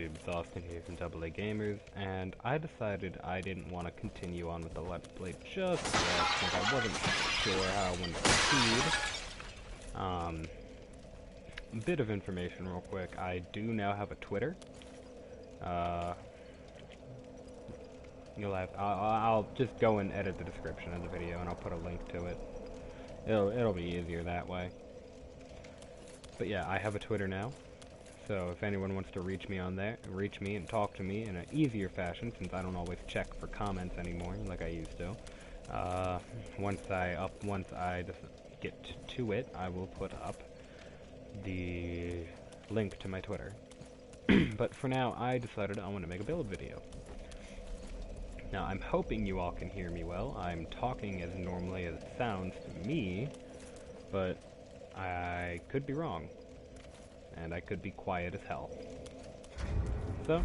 YouTubes, Austin here from AA Gamers, and I decided I didn't want to continue on with the Let's Play just yet, since I wasn't sure how I wanted to proceed. A bit of information real quick. I do now have a Twitter. I'll just go and edit the description of the video and I'll put a link to it. It'll be easier that way. But yeah, I have a Twitter now. So if anyone wants to reach me on there, reach me and talk to me in an easier fashion, since I don't always check for comments anymore like I used to. Once I just get to it, I will put up the link to my Twitter. But for now, I decided I want to make a build video. Now, I'm hoping you all can hear me well. I'm talking as normally as it sounds to me, but I could be wrong. And I could be quiet as hell. So,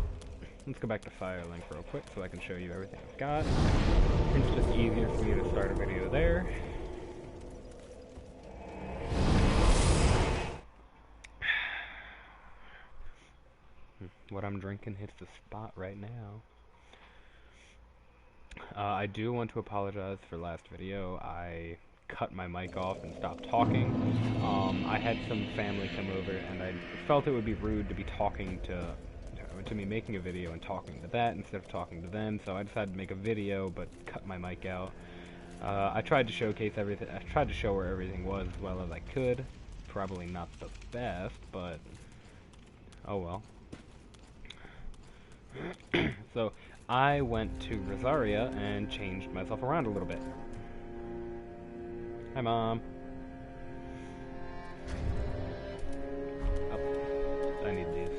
let's go back to Firelink real quick so I can show you everything I've got. It's just easier for me to start a video there. What I'm drinking hits the spot right now. I do want to apologize for last video. I cut my mic off and stopped talking. I had some family come over and I felt it would be rude to be talking to me making a video and talking to that instead of talking to them, so I decided to make a video but cut my mic out. I tried to showcase everything. I tried to show where everything was as well as I could. Probably not the best, but oh well. So I went to Rosaria and changed myself around a little bit. Hi, Mom. Oh, I need these.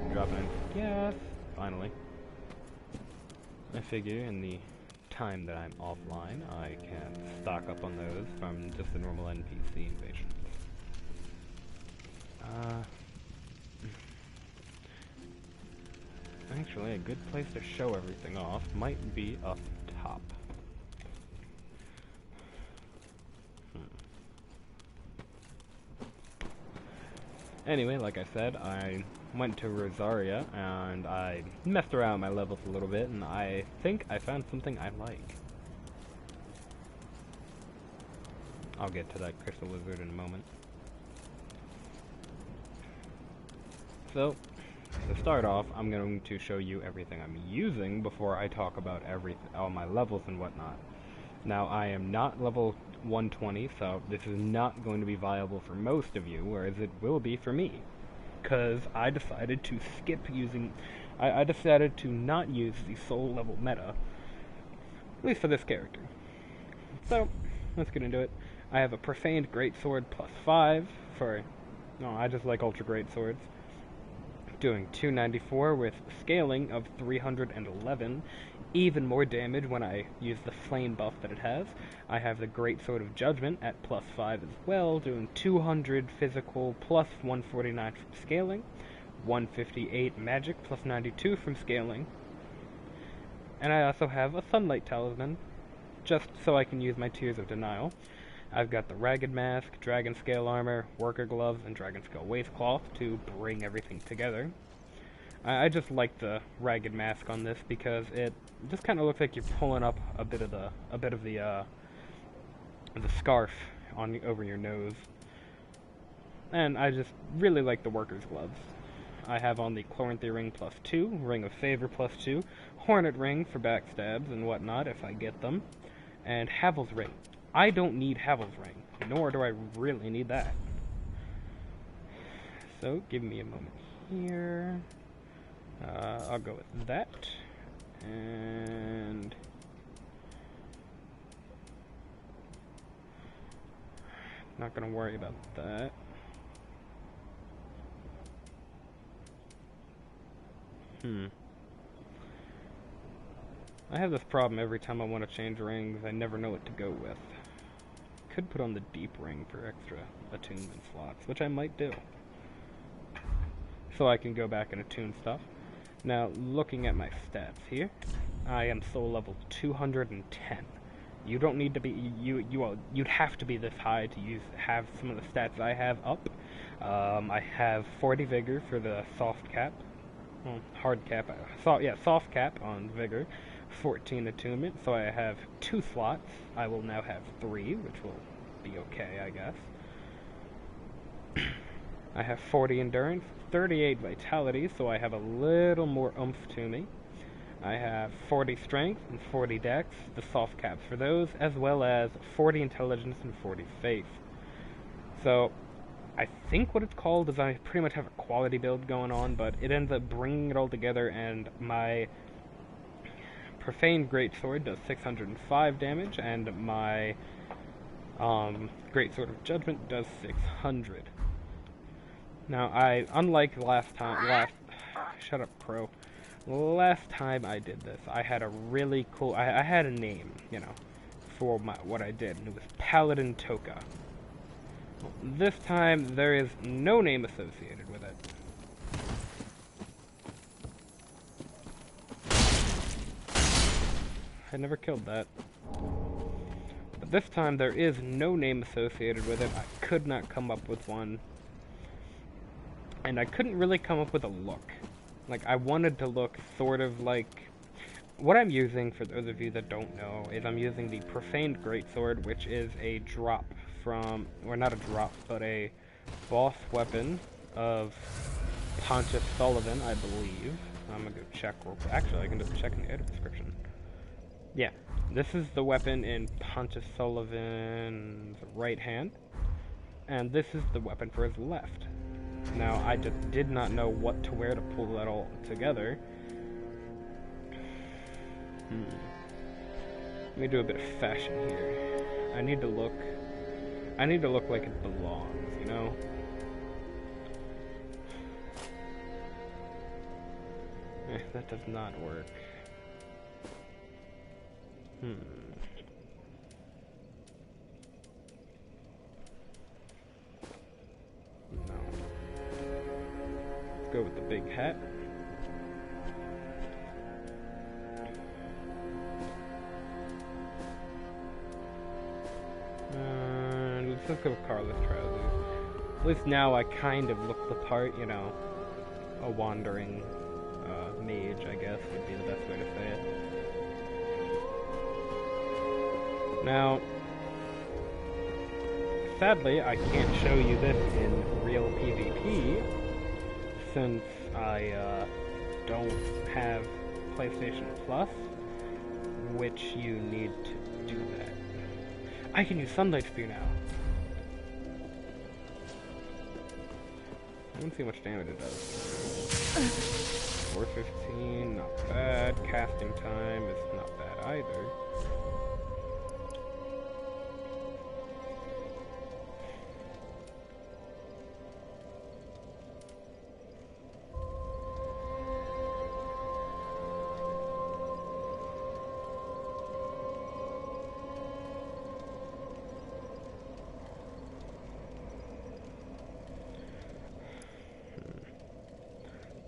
I'm dropping in gas. Finally. I figure in the time that I'm offline, I can stock up on those from just the normal NPC invasions. Actually, a good place to show everything off might be up top. Anyway, like I said, I went to Rosaria and I messed around with my levels a little bit, and I think I found something I like. I'll get to that crystal lizard in a moment. So, to start off, I'm going to show you everything I'm using before I talk about all my levels and whatnot. Now, I am not level 120, so this is not going to be viable for most of you, whereas it will be for me. Because I decided to skip using... I decided to not use the soul level meta, at least for this character. So, let's get into it. I have a Profaned Greatsword +5 for... No, I just like Ultra Greatswords. Doing 294 with scaling of 311, even more damage when I use the flame buff that it has. I have the Great Sword of Judgment at +5 as well, doing 200 physical plus 149 from scaling, 158 magic plus 92 from scaling, and I also have a Sunlight Talisman, just so I can use my Tears of Denial. I've got the Ragged Mask, Dragon Scale Armor, Worker Gloves, and Dragon Scale Waistcloth to bring everything together. I just like the Ragged Mask on this because it just kind of looks like you're pulling up a bit of the scarf over your nose. And I just really like the Worker's Gloves. I have on the Chloranthy Ring +2, Ring of Favor +2, Hornet Ring for backstabs and whatnot if I get them, and Havel's Ring. I don't need Havel's Ring, nor do I really need that. So, give me a moment here. I'll go with that. And... not gonna worry about that. I have this problem every time I want to change rings. I never know what to go with. Could put on the deep ring for extra attunement slots, which I might do, so I can go back and attune stuff. Now, looking at my stats here, I am soul level 210. You don't need to be, you'd have to be this high to have some of the stats I have up. I have 40 vigor for the soft cap, well, hard cap, soft cap on vigor, 14 attunement, so I have 2 slots. I will now have 3, which will be okay, I guess. I have 40 endurance, 38 vitality, so I have a little more oomph to me. I have 40 strength and 40 dex, the soft caps for those, as well as 40 intelligence and 40 faith. So, I think what it's called is I pretty much have a quality build going on, but it ends up bringing it all together, and my Profaned Greatsword does 605 damage, and my Greatsword of Judgment does 600. Now, unlike shut up, Crow. Last time I did this, I had a really cool, I had a name, you know, for what I did, and it was Paladin Toka. Well, this time, there is no name associated with it. I never killed that. But this time, there is no name associated with it. I could not come up with one. And I couldn't really come up with a look. Like, I wanted to look sort of like... What I'm using, for those of you that don't know, is I'm using the Profaned Greatsword, which is a drop from... Or not a drop, but a boss weapon of Pontius Sullivan, I believe. I'm gonna go check real quick. Actually, I can just check in the item description. Yeah, this is the weapon in Pontius Sullivan's right hand, and this is the weapon for his left. Now, I just did not know what to wear to pull that all together. Let me do a bit of fashion here. I need to look like it belongs, you know? That does not work. No. Let's go with the big hat. Let's go with Carlos trousers. At least now I kind of look the part, you know. A wandering mage, I guess, would be the best way to say it. Now, sadly, I can't show you this in real PvP, since I don't have PlayStation Plus, which you need to do that. I can use Sunlight Spear now. I don't see how much damage it does. 415, not bad. Casting time is not bad either.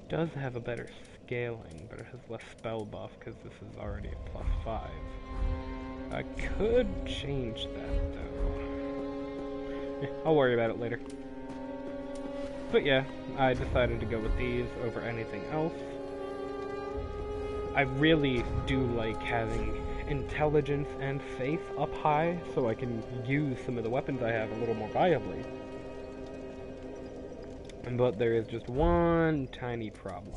Does have a better scaling, but it has less spell buff because this is already a +5. I could change that though. I'll worry about it later. But yeah, I decided to go with these over anything else. I really do like having intelligence and faith up high, so I can use some of the weapons I have a little more viably. But there is just one tiny problem.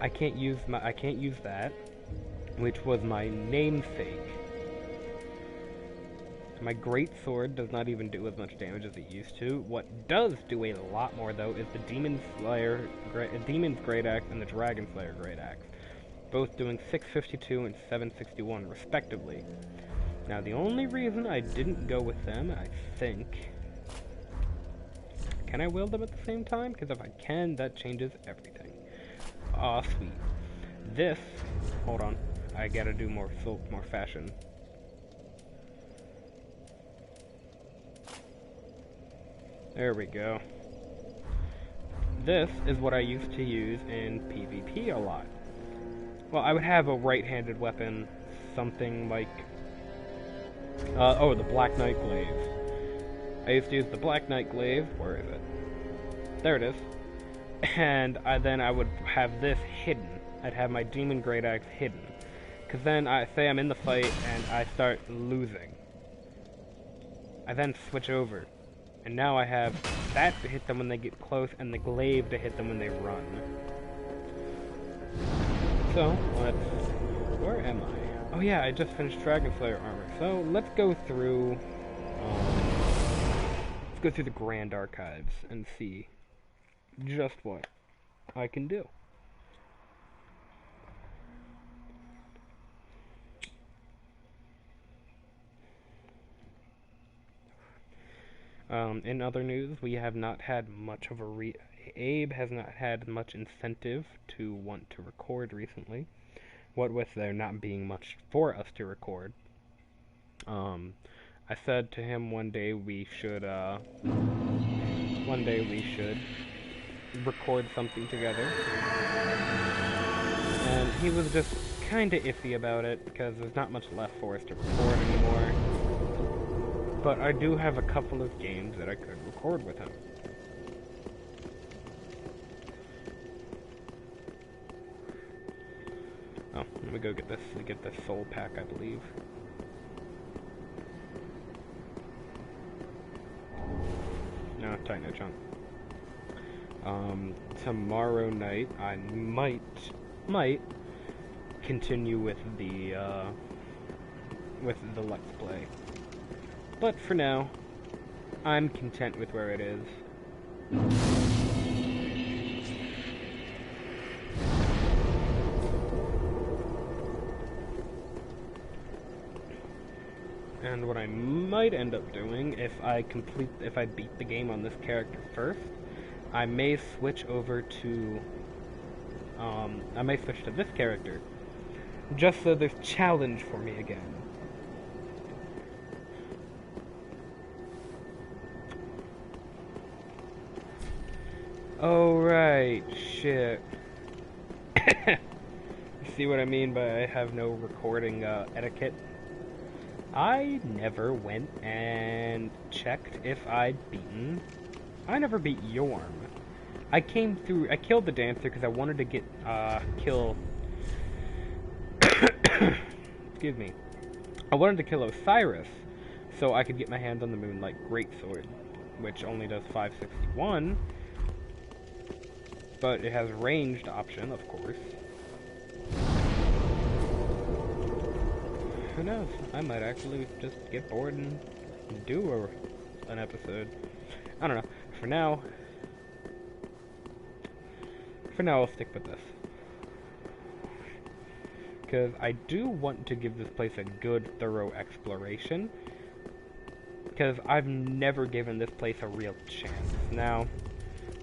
I can't use that, which was my namesake. My greatsword does not even do as much damage as it used to. What does do a lot more though is the Demon's Great Axe and the Dragon Slayer Great Axe, both doing 652 and 761 respectively. Now the only reason I didn't go with them, I think. Can I wield them at the same time? Because if I can, that changes everything. Aw, sweet. This, hold on, I gotta do more fashion. There we go. This is what I used to use in PvP a lot. Well, I would have a right-handed weapon, something like, the Black Knight Glaive. I used to use the Black Knight Glaive, where is it? There it is. and then I would have this hidden. I'd have my Demon Great Axe hidden. Because then, say I'm in the fight and I start losing. I then switch over. And now I have that to hit them when they get close, and the glaive to hit them when they run. So, where am I? Oh yeah, I just finished Dragon Slayer armor. So, let's go through the Grand Archives and see just what I can do. In other news, we have not had much of a Abe has not had much incentive to want to record recently. What with there not being much for us to record. I said to him one day we should record something together. And he was just kinda iffy about it because there's not much left for us to record anymore. But I do have a couple of games that I could record with him. Oh, let me go get this. Get this soul pack, I believe. No, Titan Chunk. Tomorrow night I might continue with the Let's Play. But for now, I'm content with where it is. And what I might end up doing, if I beat the game on this character first, I may switch over to, this character, just so there's challenge for me again. Oh, right, shit. See what I mean by I have no recording, etiquette? I never went and checked if I'd beaten. I never beat Yorm. I killed the dancer because I wanted to get, kill... Excuse me. I wanted to kill Osiris, so I could get my hands on the Moonlight Greatsword, which only does 561, but it has ranged option, of course. Who knows? I might actually just get bored and do an episode. I don't know. For now, I'll stick with this. Because I do want to give this place a good, thorough exploration. Because I've never given this place a real chance. Now,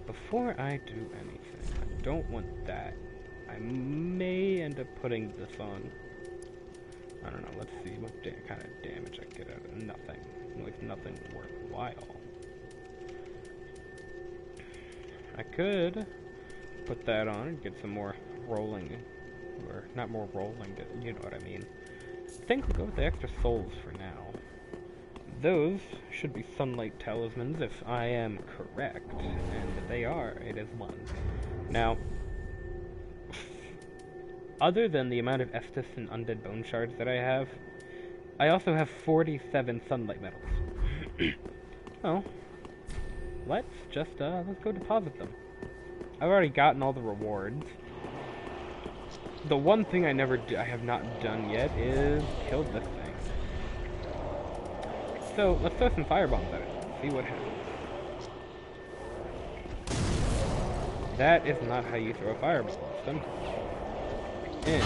before I do anything, I don't want that. I may end up putting this on. I don't know, let's see what kind of damage I get out of it. Nothing. Like, nothing worthwhile. I could put that on and get some more rolling. Or, not more rolling, but you know what I mean. I think we'll go with the extra souls for now. Those should be sunlight talismans if I am correct. And they are. It is one. Now, other than the amount of Estus and Undead Bone Shards that I have, I also have 47 Sunlight Medals. Oh. Let's go deposit them. I've already gotten all the rewards. The one thing I have not done yet is kill this thing. So, let's throw some firebombs at it. See what happens. That is not how you throw a fireball. Sometimes. In.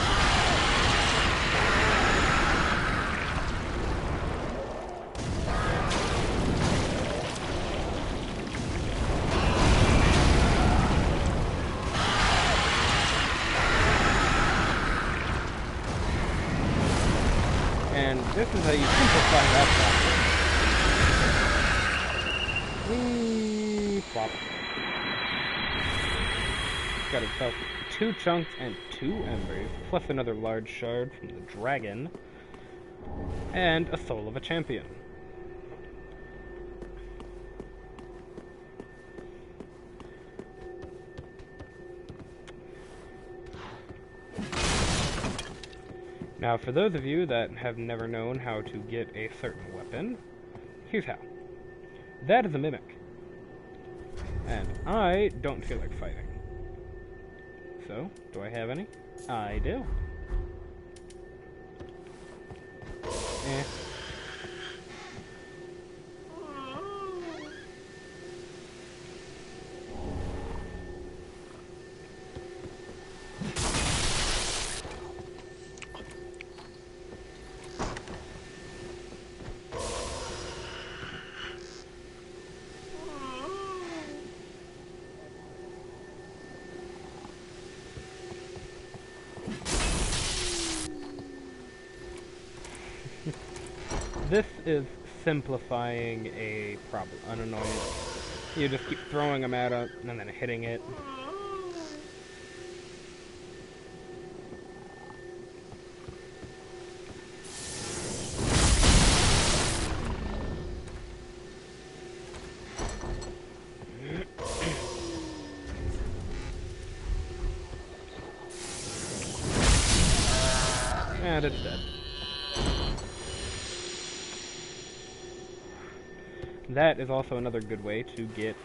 And this is how you simplify that process. Whee! Flop. Got himself 2 chunks and 2 embers, plus another large shard from the dragon, and a soul of a champion. Now, for those of you that have never known how to get a certain weapon, here's how. That is a mimic. And I don't feel like fighting. So, do I have any? I do. Eh. This is simplifying a problem, an annoyance. You just keep throwing them at it and then hitting it. And it's dead. That is also another good way to get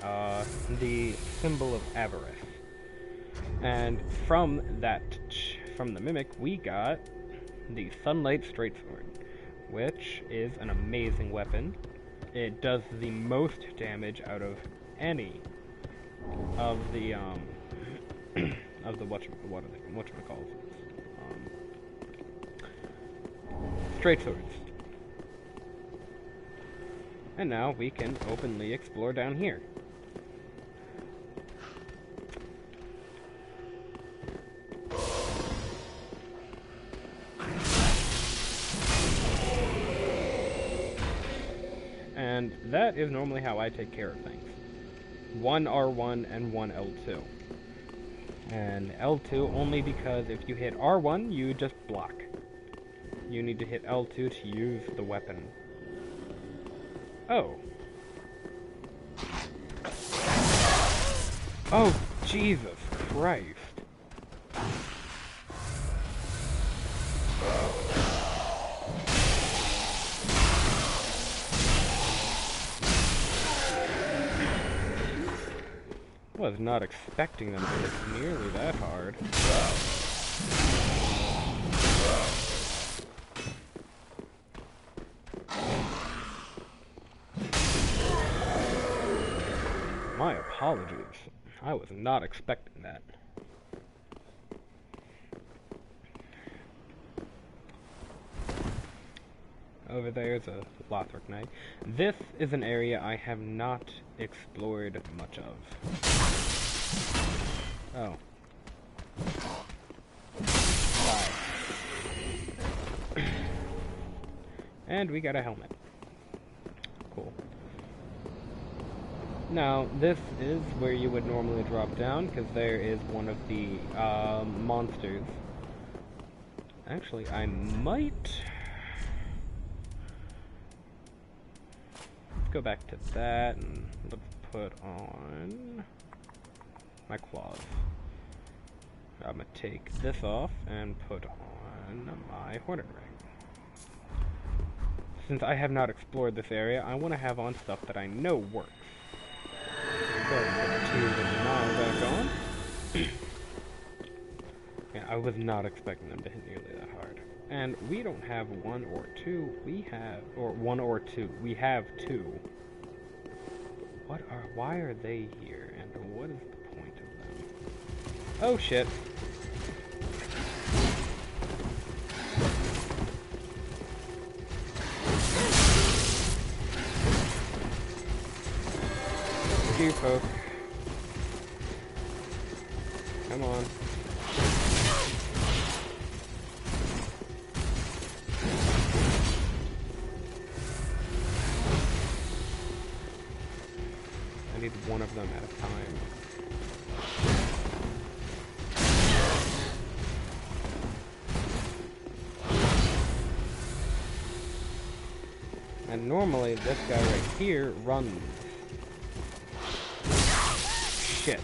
the symbol of avarice. And from the mimic, we got the Sunlight Straight Sword, which is an amazing weapon. It does the most damage out of any of the whatchamacallit, straight swords. And now we can openly explore down here. And that is normally how I take care of things. One R1 and one L2. And L2 only because if you hit R1, you just block. You need to hit L2 to use the weapon. Oh. Oh, Jesus Christ. Was not expecting them to hit nearly that hard. My apologies. I was not expecting that. Over there's a Lothric Knight. This is an area I have not explored much of. Oh. Die. And we got a helmet. Cool. Now, this is where you would normally drop down, because there is one of the monsters. Actually, I might... Let's go back to that, and let's put on my claws. I'm going to take this off and put on my Hornet Ring. Since I have not explored this area, I want to have on stuff that I know works. So, put 2 miles back on. Yeah, I was not expecting them to hit nearly that hard. And we don't have 1 or 2, we have, or 1 or 2, we have 2. Why are they here, and what is the point of them? Oh shit. You folk. Come on. I need one of them at a time. And normally this guy right here runs. Shit.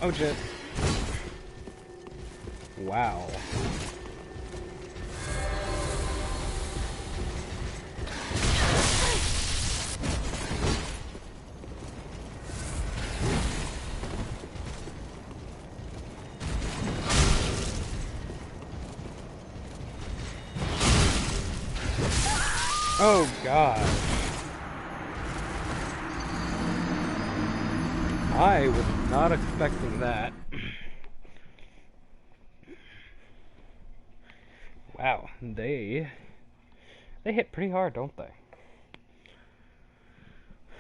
Ouch it. Wow. Oh god. I was not expecting that. Wow, they hit pretty hard, don't they?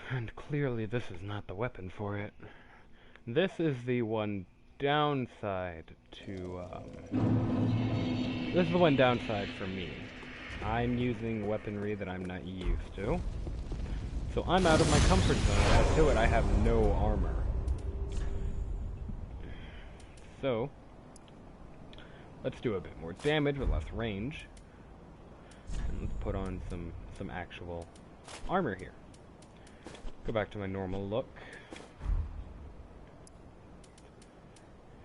And clearly this is not the weapon for it. This is the one downside to, this is the one downside for me. I'm using weaponry that I'm not used to. So I'm out of my comfort zone. As to it, I have no armor. So, let's do a bit more damage with less range. And let's put on some actual armor here. Go back to my normal look.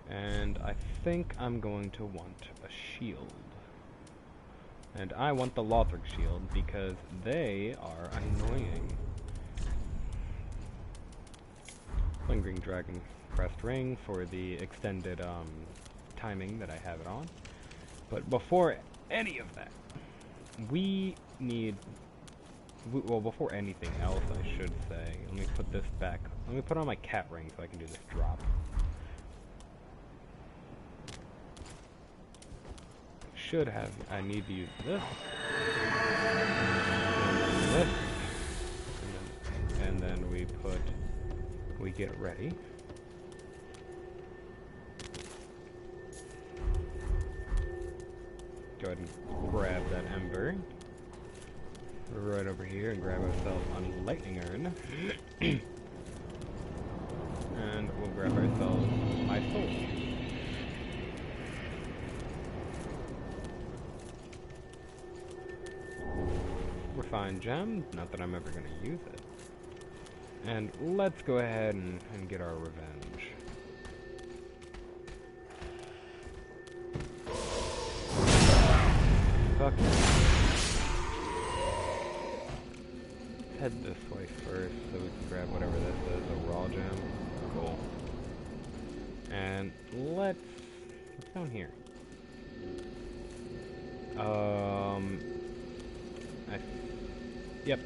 And I think I'm going to want a shield. And I want the Lothric shield because they are annoying. Lingering Dragon Crest Ring for the extended timing that I have it on. But before any of that, well, before anything else, I should say, let me put this back. Let me put on my cat ring so I can do this drop. I need to use this, and then we get ready. Go ahead and grab that ember. Right over here and grab ourselves a lightning urn. And we'll grab ourselves my soul. Refined gem, not that I'm ever going to use it. And let's go ahead and get our revenge. Fuck it. Let's head this way first so we can grab whatever this is, a raw gem. Cool. And what's down here? Yep.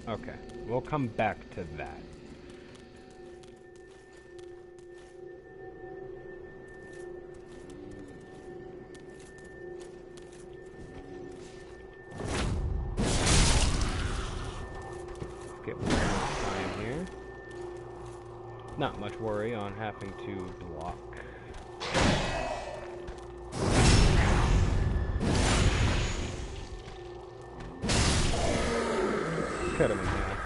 Okay. We'll come back to that. Let's get one more time here. Not much worry on having to block. Cut him in half.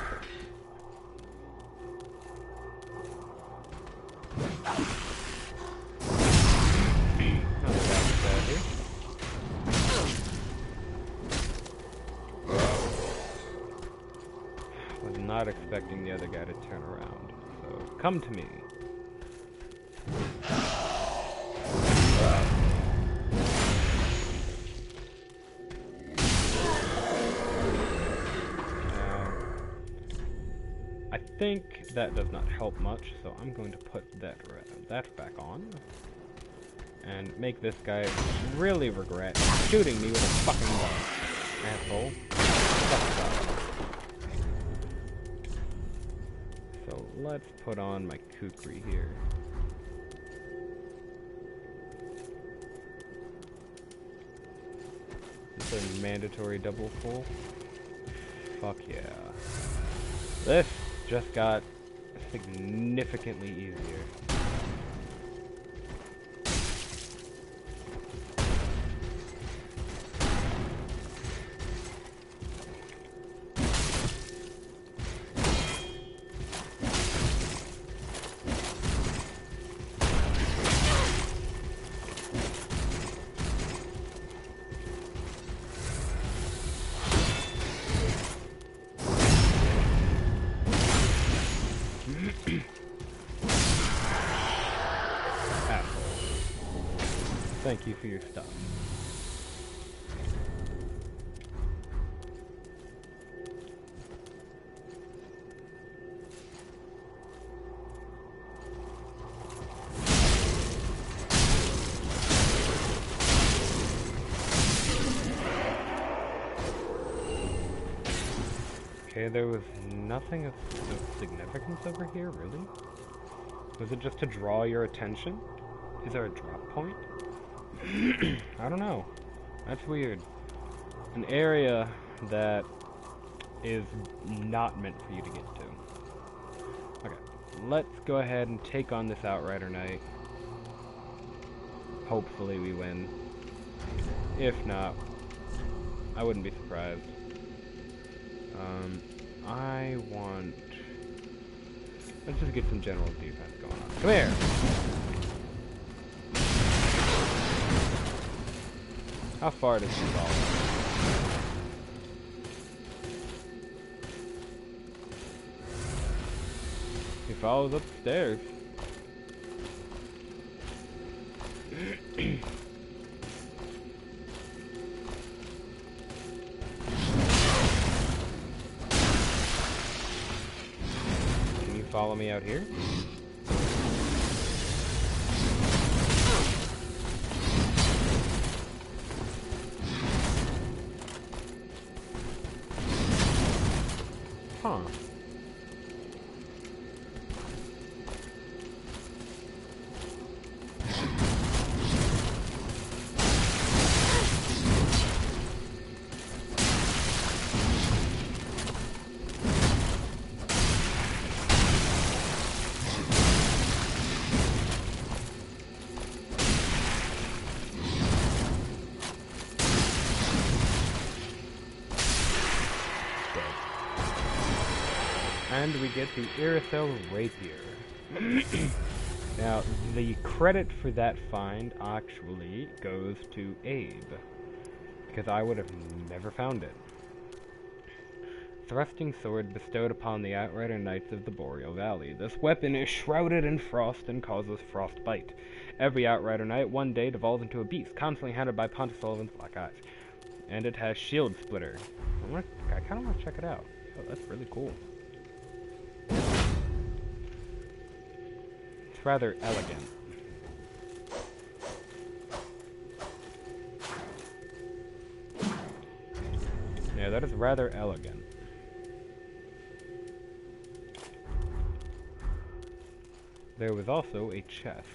Was not expecting the other guy to turn around, so come to me. I think that does not help much, so I'm going to put that back on. And make this guy really regret shooting me with a fucking gun. Asshole. So let's put on my kukri here. It's a mandatory double full. Fuck yeah. This just got significantly easier. thank you for your stuff. Okay, there was nothing of significance over here, really? Was it just to draw your attention? Is there a drop point? I don't know. That's weird. An area that is not meant for you to get to. Okay, let's go ahead and take on this Outrider Knight. Hopefully we win. If not, I wouldn't be surprised. I want... Let's just get some general defense going on. Come here! How far does he fall? He follows up the stairs. Follow me out here. Huh. And we get the Irisel Rapier. Now, the credit for that find actually goes to Abe, because I would have never found it. Thrusting sword bestowed upon the Outrider Knights of the Boreal Valley. This weapon is shrouded in frost and causes frostbite. Every Outrider Knight one day devolves into a beast, constantly hunted by Pontus Sullivan's black eyes. And it has Shield Splitter. I kind of want to check it out. Oh, that's really cool. It's rather elegant. Yeah, that is rather elegant. There was also a chest.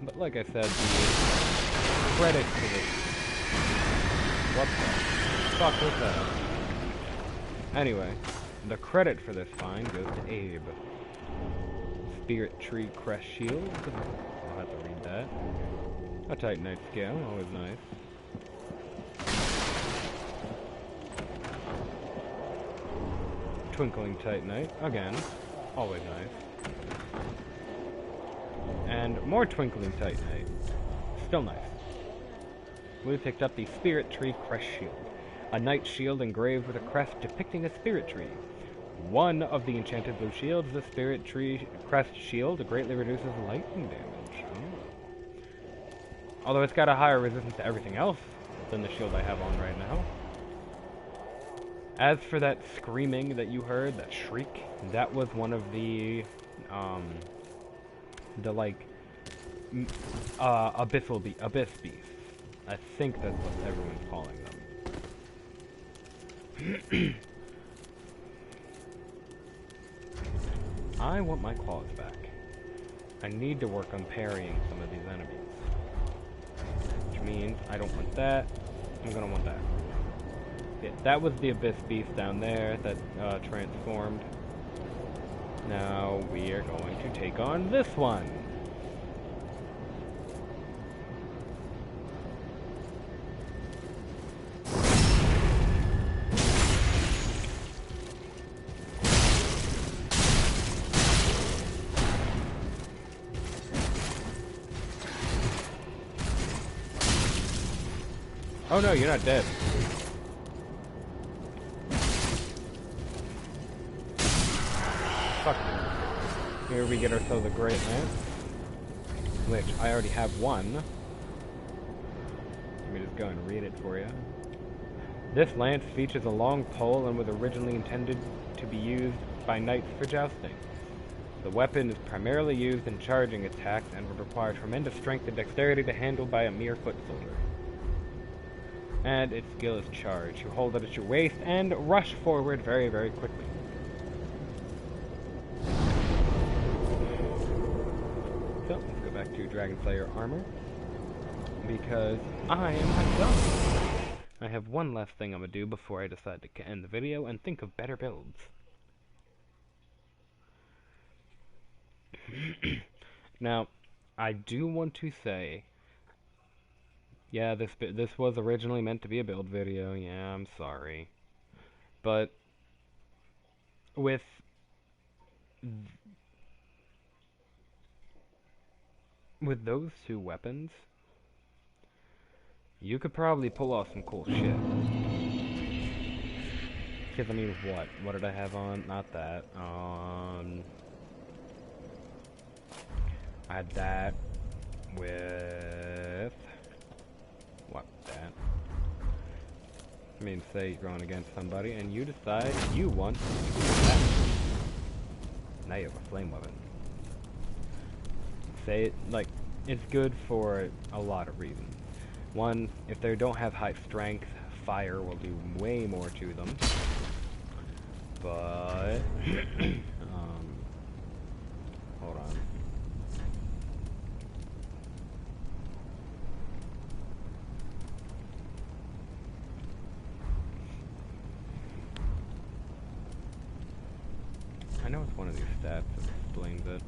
But like I said, the credit to this... What the fuck was that? Anyway, the credit for this find goes to Abe. Spirit Tree Crest Shield. I'll have to read that. A Titanite scale, always nice. Twinkling Titanite, again, always nice. And more Twinkling Titanite, still nice. We picked up the Spirit Tree Crest Shield, a knight shield engraved with a crest depicting a spirit tree. One of the enchanted blue shields, the Spirit Tree Crest Shield, greatly reduces lightning damage. Although it's got a higher resistance to everything else than the shield I have on right now. As for that screaming that you heard, that shriek, that was one of the abyss beasts. I think that's what everyone's calling them. I want my claws back. I need to work on parrying some of these enemies. Which means I don't want that. I'm gonna want that. Yeah, that was the abyss beast down there that transformed. Now we are going to take on this one. Oh no, you're not dead. fuck you. Here we get ourselves a great lance, which I already have one. Let me just go and read it for you. This lance features a long pole and was originally intended to be used by knights for jousting. The weapon is primarily used in charging attacks and would require tremendous strength and dexterity to handle by a mere foot soldier. And its skill is charge. You hold it at your waist and rush forward very, very quickly. So, let's go back to Dragon Slayer armor, because I am done. I have one last thing I'm going to do before I decide to end the video and think of better builds. Now, I do want to say, yeah, this was originally meant to be a build video. Yeah, I'm sorry. But with those two weapons, you could probably pull off some cool shit. Because, I mean, what? What did I have on? Not that. I had that with... what? That. I mean, say you're going against somebody and you decide you want to use that. Now you have a flame weapon. Say it, like, it's good for a lot of reasons. One, if they don't have high strength, fire will do way more to them. But, hold on. I know it's one of these stats that explains it.